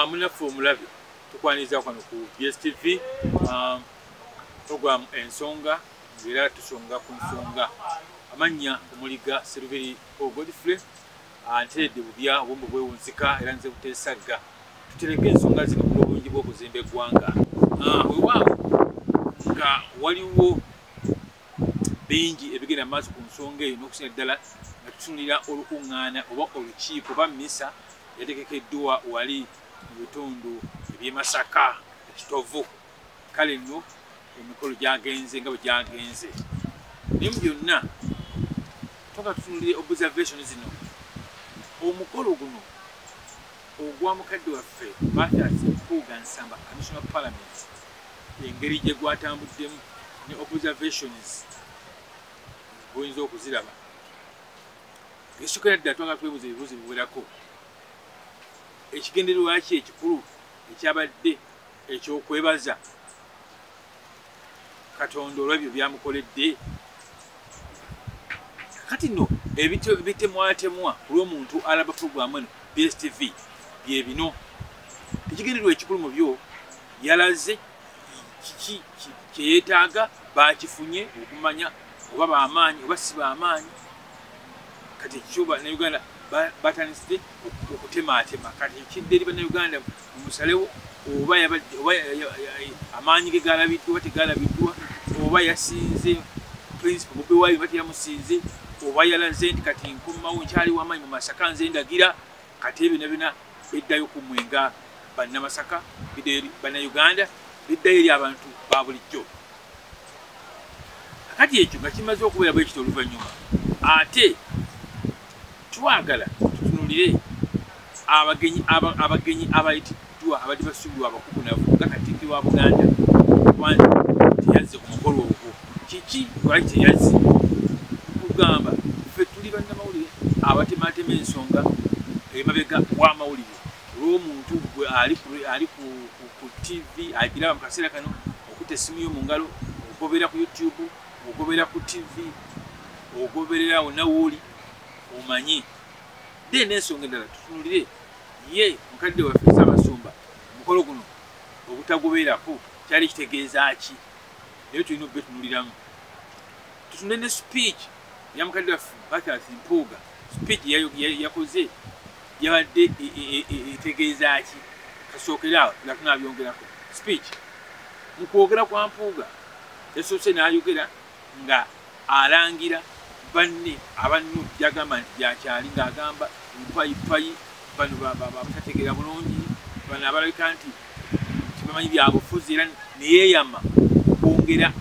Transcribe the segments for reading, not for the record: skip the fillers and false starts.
Munafu omulabi tukwaniza kwano ku BSTV program ensonga ngera tusonga ku nsonga amanya omuliga Silveri Godfrey anteredde bubya obumbu bwewunzika era nze buteesagga tutereke ensonga zino ku bulungi bw'okuzimba eggwanga weewaawo nga waliwo bingi ebigenda maaso ku nsonga eyo n'okusinga ddala nga tutunulira olukuŋŋaana oba olukiiko oba mmisa yategekeddwa wali mu bitundu eby'e Masaka ekitovu kale nno emikolo gyagenze nga bwe gyagenze naye mu byonna toka tutunulire observation zino omukolo guno ogwa mukadde waffe Mathias Mpuuga Nsamba Commissioner of Parliament engeri gye gwatambuddemu ne observations bw'oyinza okuziraba gesukira ddala twagala twebuuza ebibuuzo biwerako ekigendererwa ki ekikulu ekyabadde ekyokwebaza Katonda olw'ebyo byamukoledde kati nno ebitemwatemwa ku lw'omuntu alaba puroguramu eno BSTV bye bino ekigendererwa ekikulu mu byo yalaze kiki kyeyeetaaga bakifunye okumanya oba bamaanyi oba si bamaanyi kati ekikyuba ne Uganda batandise okutemaatema kati ekidde eri bannayuganda mumusalewo oba amaanyi ge galabiddwa oba tegalabiddwa oba yasinze principal Bobi Wine oba teyamusinze oba yalaze nti kati nkumawo nkyaliwo amaanyi mu Masaka nze ndagira kati ebyo byonna biddayo ku mwenga bannamasaka biddayo eri bannayuganda biddayo eri abantu ba bulijjo kati ekyo nga kimaze okubeera bwe kityo oluvannyuma ate twagala tutunulire abagenyi abayitiddwa abadde basuubirwa abakukunavu nga Katikkiro wa Buganda kwanza teyazze ku mukolo ogwo kiki lwaki teyazze kugamba ffe tuli bannamawulire abatemaatema ensonga emabega w'amawulire olw'omuntu gwe ali ku TV agiraba mu kaseera kano okutta essimu yo mu ngalo ogobera ku YouTube ogobera ku TV ogoberera wonna w'oli omanyi de n'ensonga endala tutunulire ye mukadde waffe Ssaabasumba omukolo guno obutagoberako kyali kitegeeza ki naye tulina okubetunuliramu tutunule ne speech ya mukadde waffe Mathias Mpuuga speech yakoze yabadde etegeeza ki kasookera awo nga tunaabyongerako speech mu kwogera kwa Mpuuga yasoose n'ayogera nga alangira banne abannu byagamba nti byakyali ng'agamba empayipayi bano batategeera bulungi bano abalabika nti tibamanyi byabufuzi era neyeeyama kwongera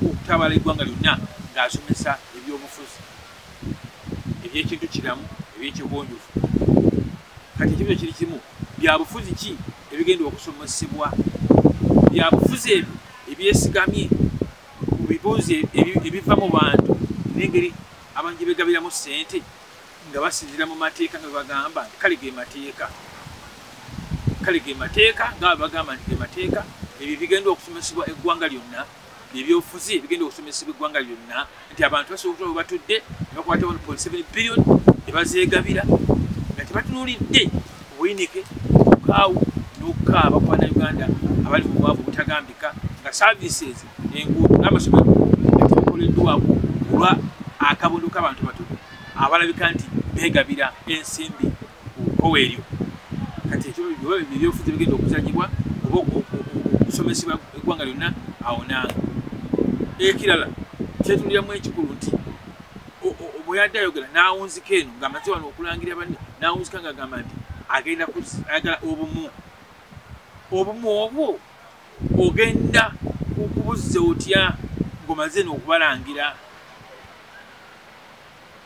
okutabala eggwanga lyonna ng'asomesa ebyobufuzi ebyekintu kiramu ebyekibonjofu kati ekibuzo kiri kimu byabufuzi ki ebigenda okusomesebwa byabufuzi ebyo ebyesigamye ku bibuuzo ebiva mu bantu n'engeri abantu gye begabiramu ssente nga basinzira mu mateeka nga bagamba nti kale ge mateeka nga bagamba nti ge mateeka ebyo bigenda okusomesebwa eggwanga lyonna ebyobufuzi ebigenda okusomesebwa eggwanga lyonna nti abantu basobola okuba batudde ne bakwata 1.7 billion ne bazeegabira nga tebatunuulidde obuyinike okukaawu n'okukaaba ku bannayuganda abali mu bwavu butagambika nga services enguudo n'amasomero nga tebikoleddwako olwa akabondo k'abantu batono abalabika nti beegabira ensimbi ku kkowe eryo kati ebyobufuzi bigenda okuzanyibwa oba okusomesebwa eggwanga lyonna awo nange ekirala kyetunuliramu ekikulu nti bwe yadde ayogera n'awunzika eno ng'amaze wano okulangira banne n'awunzika ng'agamba nti agenda ayagala obumu obwo ogenda okubuzza otya ng'omaze n'okubalangira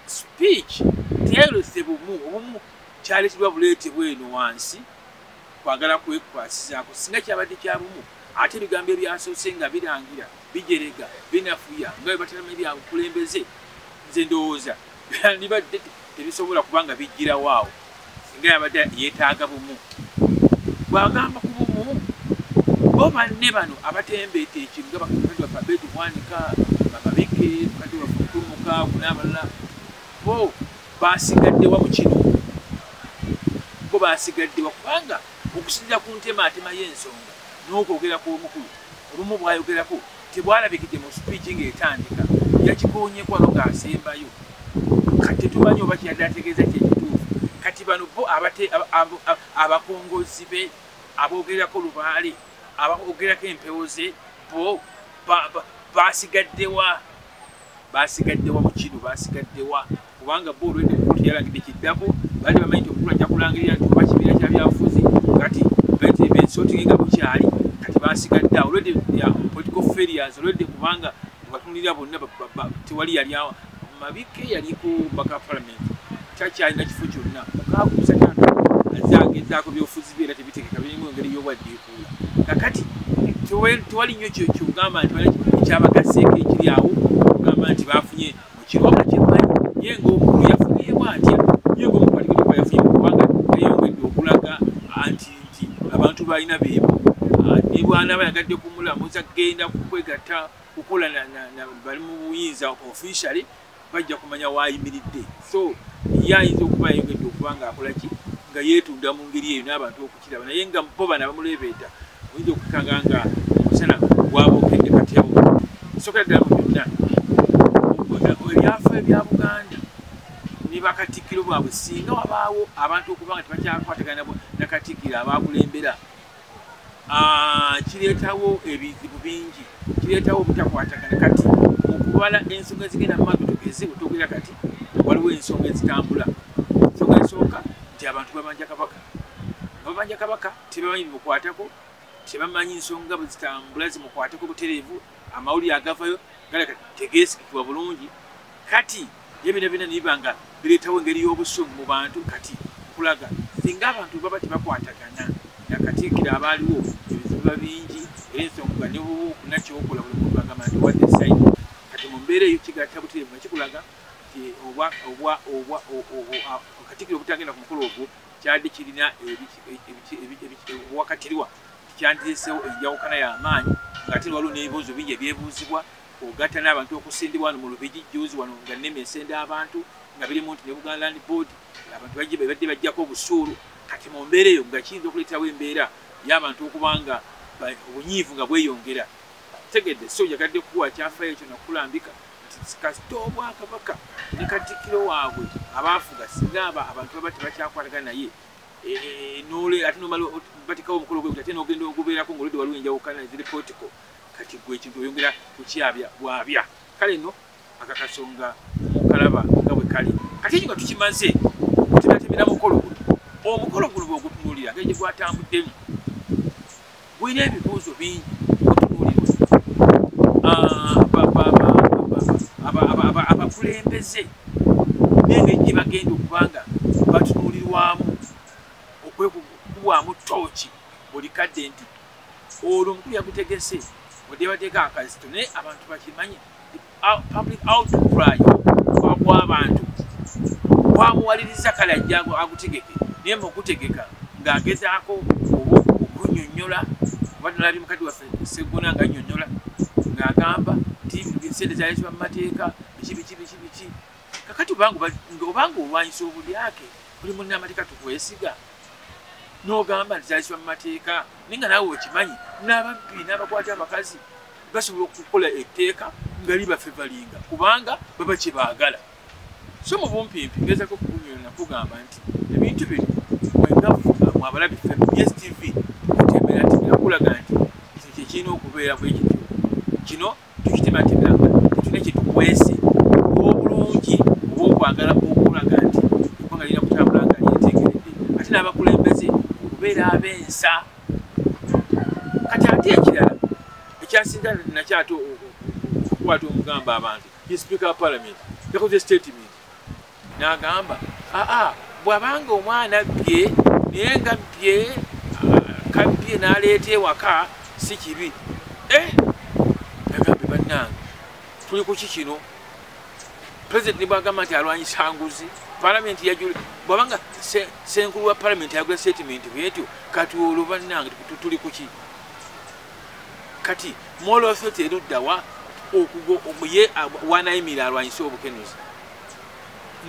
speech teyalose obumu kyaleetebwa buleetebwa eno wansi kwagala kwekwasizaako singa kyabadde kya bumu ate ebigambo ebyasoose nga birangira bijerega binafuya nga bwe byabukulembeze nze ndowooza byandibadde tebisobola kubanga bijjirawo awo singa yabadde yeetaaga bumu bwagamba ku bumu bo banne bano abatembeeta ekintu nga bakadde waffe Abedi Bwanika bababike bakadde waffe Mutumuka n'abalala bo basigadde wa mu kino bo basigaddewa kubanga okusinzira ku ntemaatema y'ensonga n'okwogerako omukulu olumu bwayogerako tebwalabikidde mu sipiiki ng'etandika yakikoonyeko wano ng'asembayo kati tetumanyi oba kiyadde ategeeza kyekituufu kati bano bo abakongozi be aboogerako lubaale aboogerako empewo ze bo basigaddewa mu kino basigaddewa kubanga bo olwedde mukulu yalangidde kiddako baali bamanyi nti omukulu ajja kulangirira nti oba kibiina kya byabufuzi kati bensootingi nga bukyali kati basigadde awo olwedde political failures olwedde kubanga batunulira bonna tewali yali mabike yaliko baka parliament kyakyalina kifo kyonna mukakusa tantu azagezaako byobufuzi byera tebitegeka birimu engeri y'obwaddiikuula kakati tewali nnyo kyogamba nti ekyabagaseeko ekiri awo ogamba nti bafunye mu kirwabula kyemmanyi ye ng'omukulu yafunyeebwa atya ye ng'omukulu alikoteba yafunye kubanga yayongedde okulaga nti abantu balina beebo ne bwana bayagadde kumulamuza genda kukwegatta kukola bali mu buyinza officially bajja kumanya waayimiridde so ye ayinza okuba yayongedde okubanga akola ki nga yeetunda mu ngeri eyo n'abantu okukiraba naye nga bo bana bamuleebeeta oyinza okukanga nga omusana gwabookedde katyawo sokera ddala mu byonna ebyafa ebya Buganda ne bakatikkiro bwabwe singa wabaawo abantu okuba nga tebakyakwatagana na katikkiro abakulembera kireetawo ebizibu bingi kireetawo obutakwatagana kati okubala ensonga ezigenda mu maaso tugeze bwetwogera kati waliwo ensonga ezitambula ensonga esooka nti abantu babanja kabaka tebamanyi bimukwatako tebamanyi ensonga bwe zitambula zimukwatako butereevu amawulire agavayo galeka tegeesigikibwa bulungi kati ye bina nibiba nga bireetawo engeri y'obusungu mu bantu kati kulaga singa abantu baba tebakwatagana nakatikkiro abaaliwo ebizibu biba bingi era ensonga ne nakyokola buli muntu agamba nti wadde sayidi kati mu mbeera eyo kigatta butereevu nakikulaga nti katikkiro obutagenda ku mukolo ogwo kyadde kirina owakatirwa kyandireseewo enjawukana y'amaanyi ng'ate waliwo n'ebibuuzo bingi ebyebuuzibwa ogatta n'abantu okusindibwa wano mu Lubigi juuzi wano nga nneme esenda abantu nga birimu nti ne Buganda Land Board abantu badde bajjako obusuulu kati mu mbeera eyo nga kiyinza okuleetawo embeera y'abantu okubanga obunyiivu nga bweyongera tegedde so njagadde kuwa kyafaayo ekyo nakulambika nti kasita Obwakabaka ne katikkiro waabwe abaafuga singa abantu baba tebakyakwatagana naye ate nomala batikawo omukolo gwe ate n'ogenda ogubeerako ng'oludde waliwo enjawukana eziri political kati gwe ekintu oyongera kukyabya bwabya kale nno akakasonga mukalaba nga bwe kali kati ekyo nga tukimaze tebatemera mukolo guno omukolo guno bw'ogutunuulira ngeri gye gwatambuddemu gulina ebibuuzo bingi ogutunuulirwa abakulembeze n'engeri gye bagenda okubanga batunuulirwamu okwekubwamu tooki buli kadde nti olwo omukulu yagutegese oddebateeka akazito naye abantu bakimanyi public outcry bw'abantu bwamuwaliriza kale ajja agutegeke naye mukutegeka ng'agezaako okunnyonnyola oba tunalabye mukadde waffe Sseggona nga annyonnyola ng'agamba nti sente zayisibwa mu mateeka biki kakati obanga olwanyisa obulyake buli mulina amateeka tukwesiga n'ogamba nti zayisibwa mu mateeka naye nga naawe wekimanyi n'ababbi n'abakwata abakazi basobola okukola etteeka nga libafevalinga kubanga baba kye baagala so mu bumpimpi ngezako kunyona kugamba nti ebintu bino mwengavuga mwabalabi ffe DSTV kutembera nti nakulaga nti kino kyekirina okubeera bwe kityo kino tukitematebiranga tetuna kyetukwese obulungi oba okwagala okulaga nti eggwanga lirina kutambula nga lyetegeredde ate n'abakulembeze okubeera ab'ensa kati ate ekirala ekyasinga nakyato okukwata omugamba abantu ye speaker wa parliament yakoze statement n'agamba bw'abanga omwana bbye naye nga bbye kabbye n'aleeta ewaka si kibi nagambe bannange tuli ku kikino pulezidenti bw'agamba nti alwanyisa nguzi palamenti yajula bw'abanga senkulu wa palamenti yagula statement bwetyo kati olwo bannange tuli ku ki kati moral authority eruddawa ye wanayimira alwanyisa obukenuzi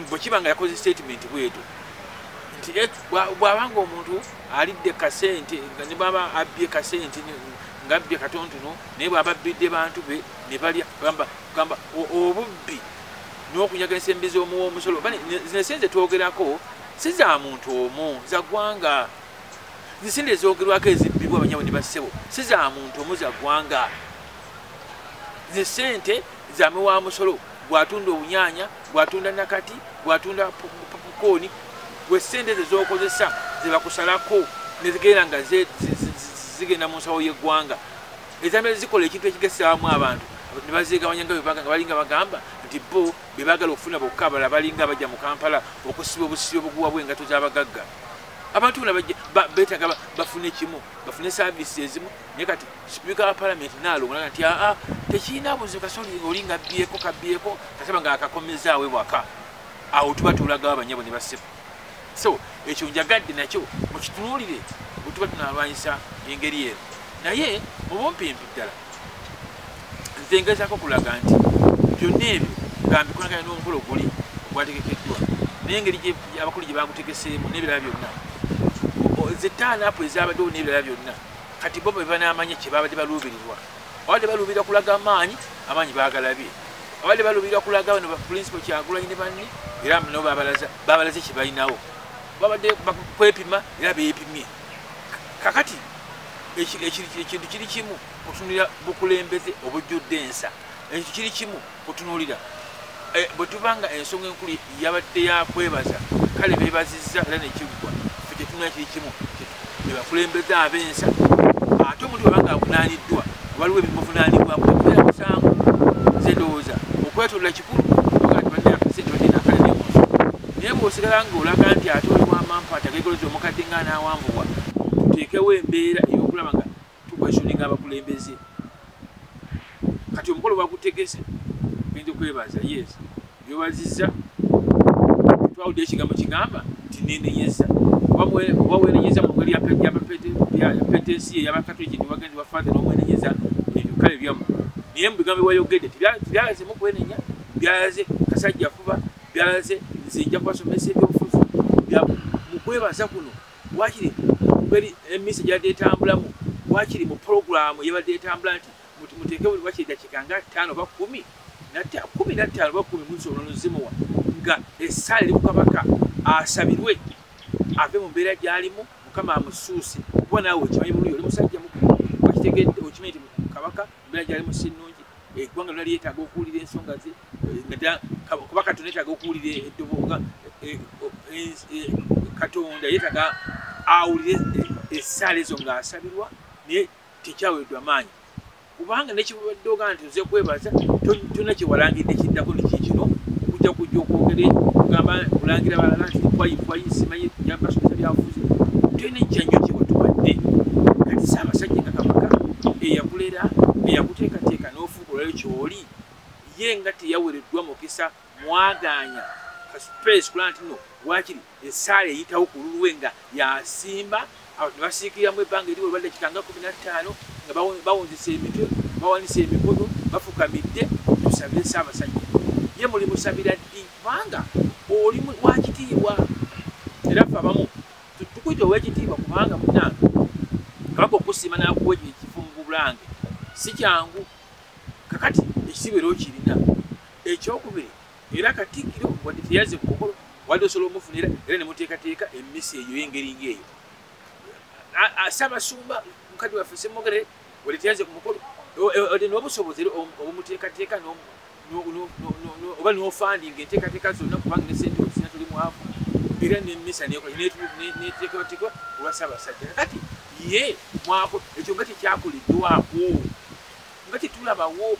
bwe kiba nga yakoze statement bwetyo bwabanga omuntu alidde kasente nga ne baba abbye kasente nga abbye katontono naye bwaba abbidde bantu be ne balya gamba obubbi n'okunyaga ensembe z'omuwa omusolo zino sente twogerako si za muntu omu za ggwanga zisente ezoogerwako ezibbibwa abanyabo ne bassebo si za muntu omu za ggwanga zisente za muwa musolo gwatunda obunyanya gwatunda nakati gwatunda popcorn gwe sente zezookozesa zebakusalako nezigenda nga zigenda mu nsawo y'eggwanga ezambe zikola ekintu ekigesaamu abantu ne bazigabanya nga balinga bagamba nti bo be baagala okufuna bokka abalala balinga bajja mu Kampala okusiba obusibi obuguwa bw'engato z'abagagga abantu beetaaga bafune kimu bafune saavisi ezimu naye kati sipiika wa palamenti naalongolaga nti tekirina buzibu kasoli olinga kabbyeko kasaba nga akakomezaawe waka awo tuba tulagawo abanyabo ne bassebo so ekyo njagadde nakyo mukitunuulire bwe tuba tunalwanyisa engeri eno naye mu bumpimpi ddala nze ngezaako kulaga nti byonna ebyo nga mbikolagana n'omukolo guli ogwategekeddwa naye engeri abakulu gye bagutegeseemu n'ebirala byonna zetaanaapo ezabaddewo n'ebirala byonna kati bo be banaamanya kye babadde baluubirirwa abadde baluubirira kulaga amaanyi baagalabye abadde baluubirira kulaga bano bapulincipo Kyagulanyi ne banne era nabo babalaze kye balinawo babadde kwepima era beepimye kakati ekintu kiri kimu kutunulira bukulembeze obujjudde ensa ekyo kiri kimu kutunuulira bwe tubanga ensonga enkulu yabadde yakwebaza kale beebazizza era nekiggwa fe kyetunula kiri kimu bebakulembeze ab'ensa ate omuntu wabanga avunaaniddwa waliwo ebimuvunaanibwa kutegeera musango nze ndowooza okwetolera kikulu naye bw'osigala ng'olaga nti ate oli wamampaata gegoloza omukadde nga n'awambulwa tuteekewo embeera ey'okulaba nga tukwesyoninga abakulembeze kati omukolo bagutegese genda okwebaza yes byobazizza twawudde ekigambo kigamba nti nenenyeza oba wenenyeza mu ngeri yapetesi ey'abakatoliki nibagenzi bafaathe n'omwenenyeza ebyo kale byamu naye mu bigambo byewayogedde tibyalaze mu kwenenya byalaze kasajja fuba byalaze nzinja kubasomesa ebyobufuzi mu kwebaza kuno wakiri mungeri emisi gyadde etambulamu wakiri mu puroguramu yabadde etambula nti muteeke buli wakiri dakiika nga 5 oba 10 15 oba 10 munsi oluzimuwa nga essaala eri ku kabaka asabirwe ave mu mbeera gy'alimu mukama amusuuse kuba naawe okimanyi bulungi oli musajja mukulu wakitegedde okimanyi nti kabaka mbeera gy'alimu si nnungi eggwanga lyonna lyetaaga okuwulira ensonga ze kuba katonda yeetaaga okuwulira eddobooga katonda yeetaaga awulire essaala ezo ng'asabirwa naye tekyaweddwa maanyi kubanga nekibadde ogamba nti oze kwebaza tonna kyewalangidde kiddako nikikino kujja okwogere kugamba kulangira balala nti pwayi simanyi basomesa byabufuzi tulina ejja nnyo kyewatuwadde kati si abasajja nga kabaka eyakulera eyakuteekateeka n'ofuuka olwayo kyoli ye nga teyawereddwa mukisa mwaganya kaspace kulaba nti no wakiri essaala eyitawo ku lulwe nga yasimba ne basiikiriramu ebbanga eriwo olwadde kikanga 15 nga bawunzisa emitwe bawanisa emikono bafukamidde tusabire Ssaabasajja ye muli musabira ddi kubanga oli wakitiibwa era ffe abamu tukuyita ow'ekitiibwa kubanga munange kabaka okusiima n'akuwa ekifo mu bulange si kyangu kakati ekitiibwa era okirina ekyokubiri era Katikkiro wadde teyazze ku mukolo wadde osobola omufunira era ne muteekateeka emmisi eyo y'engeri ng'eyo Ssaabasumba mukadde waffe Ssemwogerere wadde teyazze ku mukolo wadde n'obusobozi obumuteekateeka oba n'ofandinga enteekateeka zonna kubanga ne ssente osina tuli mwavu era n'emmisa neteekebwateekebwa olwa Ssaabasajja kakati ye mwako ekyo nga tekyakoleddwako nga tetulabawo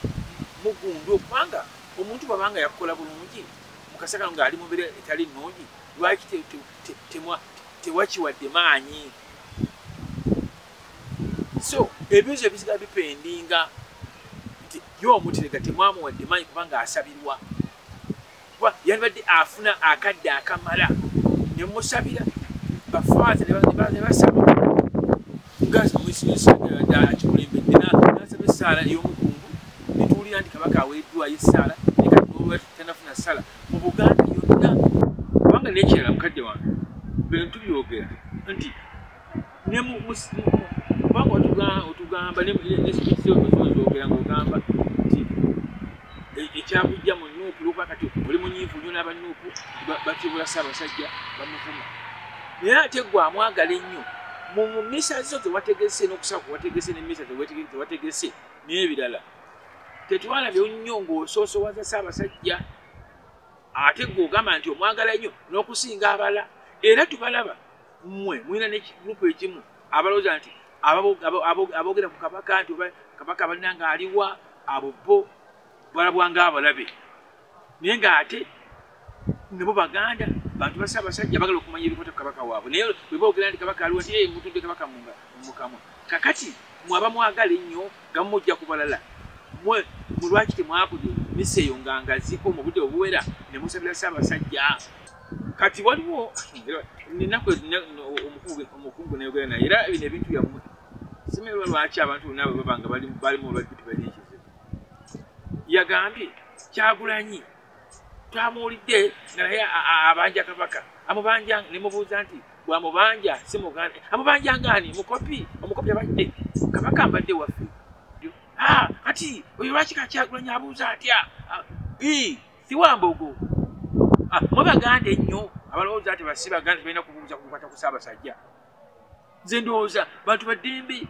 mugundu kubanga omuntu bwabanga yakola bulungi mukasa kano ng'ali mu mbeera etali nnungi lwaki tewakiwadde maanyi so ebyozo ebisigala bipendinga nti y'omuterega temwamuwadde maanyi kubanga asabirwa kuba yandibadde afuna akadde akamala ne musabira bafaaza ne basaba nga kikulembedde n'asaba essaala ey'omukungu netuwulira nti kabaka aweeddwayo essaala nekati tanafuna ssala mu Buganda yonna kubanga neekirala mukadde wange bintu ne mu bango otugamba ne speech okera ng'ogamba nti ekyabujja mu Nuupu luka kati oli munyiivu nnyo n'abanuupu batibula Ssaabasajja bamuvuma naye ate gwe amwagala ennyo mu mmisa zo tewategese n'okusaba kuwategese n'emmisa tewategese n'ebirala tetwalabye nnyo ng'osoosowaza Ssaabasajja ate gwe ogamba nti omwagala nnyo n'okusinga abala era tubalaba mmwe mulina n'ekigurupu ekimu abalowooza nti aboogera ku kabaka nti kabaka balina ng'aliwa abo bo balabwanga abalabe naye ng'ate ne bo baganda bantu ba Ssaabasajja bagala okumanya ebikwata ku kabaka waabwe naye bwe boogera nti kabaka aliwo nti mutudde kabaka mu mukamwa kakati mwaba mwagala ennyo nga mumujja ku balala mmwe mu lwaki temwakoze misa eyo ngangaziko mu budde obuwera ne musabira Ssaabasajja kati waliwo ninaku omukungu nayogera naye era bino ebintu byammwe simerwa lwaki abantu naabo babanga balimu olwadduti baliikize yagambye Kyagulanyi twamuwulidde nga naye abanja kabaka amubanja ne mubuuza nti bw'amubanja si muganda amubanja ngani omukopi abadde kabaka mbadde waffe kati oyo lwaki Kyagulanyi abuuza atya si Wambogo mwebaganda ennyo abalowooza nti basi baganda balina kubuuza kukwata ku Ssaabasajja nze ndowooza bantu baddembe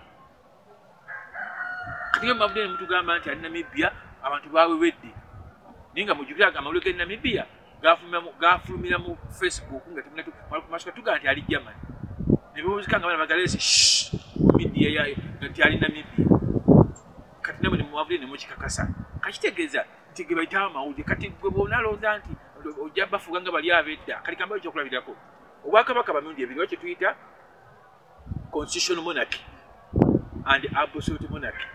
kati nga mubavudde ne mutugamba nti ali Namibia abantu bawewedde naye nga mujjukira amalulu ge Namibia gafulumira mu Facebook nga masuka tugamba nti ali Germany ne bibuuzika nga bana bagalese midiya yayo nti ali Namibia kati nabo ne mubavudde ne mukikakasa kakitegeeza nti ge bayitawo amawulire kati gwe bw'onalowooza nti ojja bafuga nga bali ab'edda kati kambayo ekyokulabirako obwakabaka bamirundi ebiri kye tuyita constitutional monarchy and absolute monarchy.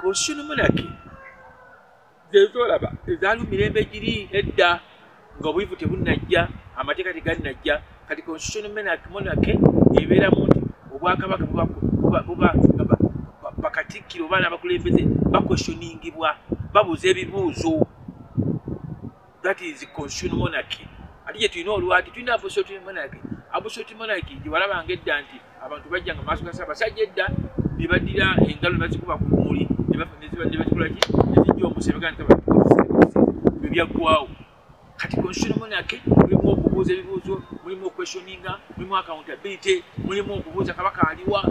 Constitutional monarchy zezolaba ezaali mirembe giri edda nga obwivu tebunnajja amateeka tegannajja kati constitutional monarchy ebeeramu nti obwakabaka buba bakatikkiro baana abakulembeze bakwestioningibwa babuuza ebibuuzo. That is constitutional monarchy. Ati gye tulina olwati tulina absolute monarchy. Absolute monarchy gye walabanga edda nti abantu bajja nga maaso ga Ssaabasajja edda ne baddira engalo ne bazikuba ku mmuli ne bakikola ki ne zijja omusebe nti bwe byaggwawo. Kati constitutional monarchy mulimu okubuuza ebibuuzo, mulimu okwestioninga, mulimu accountability, mulimu okubuuza kabaka aliwa.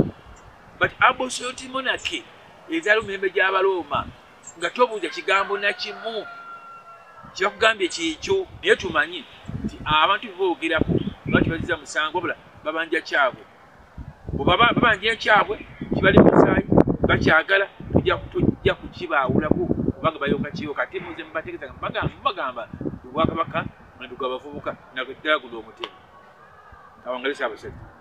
But absolute monarchy ezaali mu mirembe gy'Abalooma nga tobuuza kigambo na kimu kyakugambye kyekyo naye tumanyi nti abantu boogerako lwaki baziza musango bula babanja kyabwe babanja ekyabwe kibali musaayi bakyagala tujja kukibaawulako kubanga bayonga kiyo kati muze mubategeeza bagamba obwakabaka nandugwa abavubuka naddala guno omutemu. Awangale Ssaabasajja.